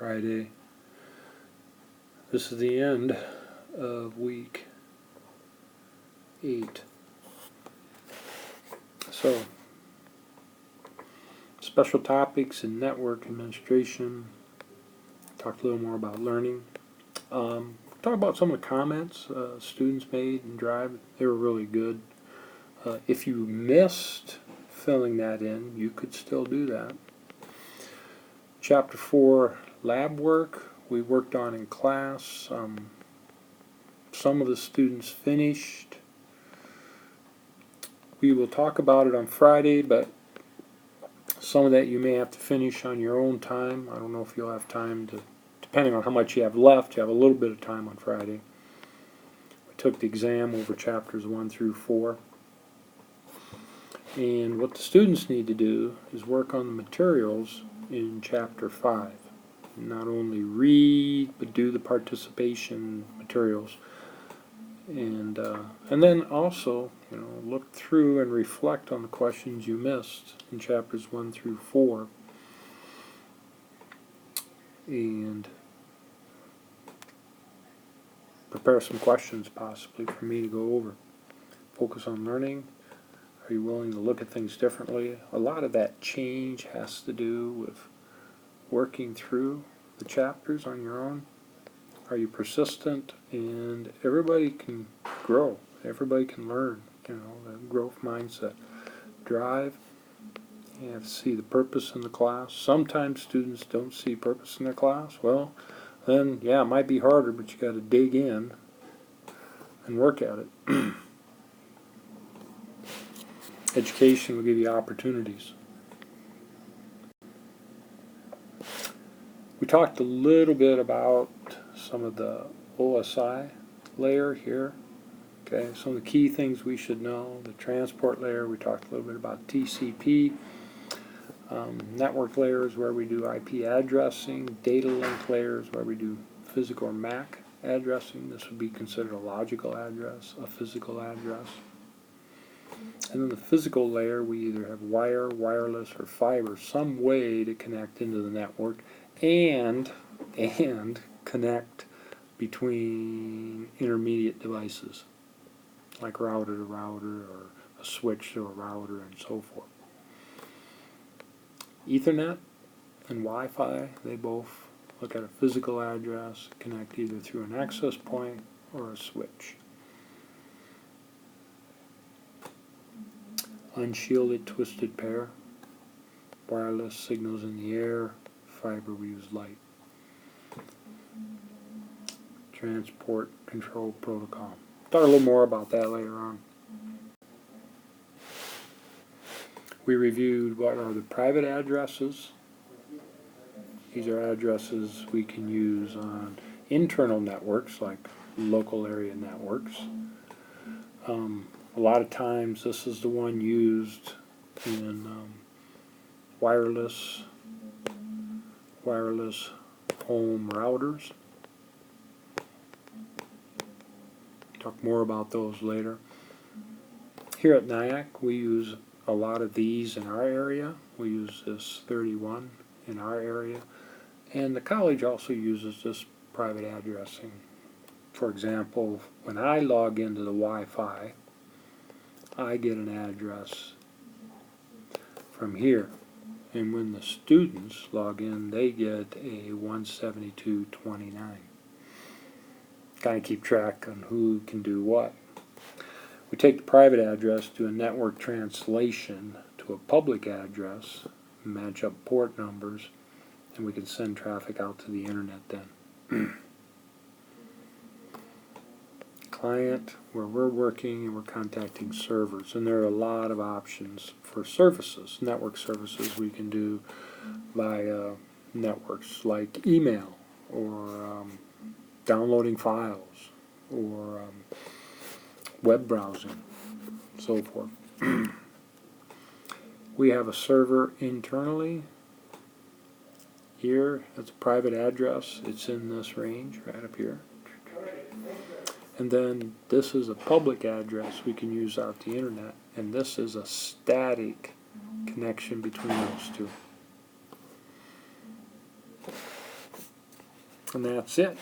Friday. This is the end of week 8. So, special topics in network administration. Talked a little more about learning. Talk about some of the comments students made in Drive. They were really good. If you missed filling that in, you could still do that. Chapter 4 lab work we worked on in class. Some of the students finished. We will talk about it on Friday, but some of that you may have to finish on your own time. I don't know if you'll have time to, depending on how much you have left, you have a little bit of time on Friday. We took the exam over chapters 1 through 4. And what the students need to do is work on the materials in chapter 5. Not only read, but do the participation materials. And then also, look through and reflect on the questions you missed in chapters 1 through 4. And prepare some questions possibly for me to go over. Focus on learning. Are you willing to look at things differently? A lot of that change has to do with working through the chapters on your own. Are you persistent? And everybody can grow. Everybody can learn. The growth mindset. Drive. You have to see the purpose in the class. Sometimes students don't see purpose in their class. Well, then, yeah, it might be harder, but you got to dig in and work at it. Education will give you opportunities. We talked a little bit about some of the OSI layer here. Okay, some of the key things we should know. The transport layer, we talked a little bit about TCP. Network layer is where we do IP addressing. Data link layer is where we do physical or MAC addressing. This would be considered a logical address, a physical address. And then the physical layer, we either have wire, wireless, or fiber, some way to connect into the network and connect between intermediate devices, like router to router, or a switch to a router, and so forth. Ethernet and Wi-Fi, they both look at a physical address, connect either through an access point or a switch. Unshielded twisted pair, wireless signals in the air, fiber we use light. Transport control protocol. Talk a little more about that later on. We reviewed what are the private addresses. These are addresses we can use on internal networks like local area networks. A lot of times this is the one used in wireless home routers. Talk more about those later. Here at NIAC we use a lot of these in our area. We use this 31 in our area, and the college also uses this private addressing. For example, when I log into the Wi-Fi, I get an address from here, and when the students log in, they get a 172.29. Kind of keep track on who can do what. We take the private address, do a network translation to a public address, match up port numbers, and we can send traffic out to the internet then. Client, where we're working and we're contacting servers, and there are a lot of options for services, network services we can do via networks like email or downloading files or web browsing, so forth. We have a server internally here. It's a private address. It's in this range right up here. And then this is a public address we can use out the internet, and this is a static connection between those two. And that's it.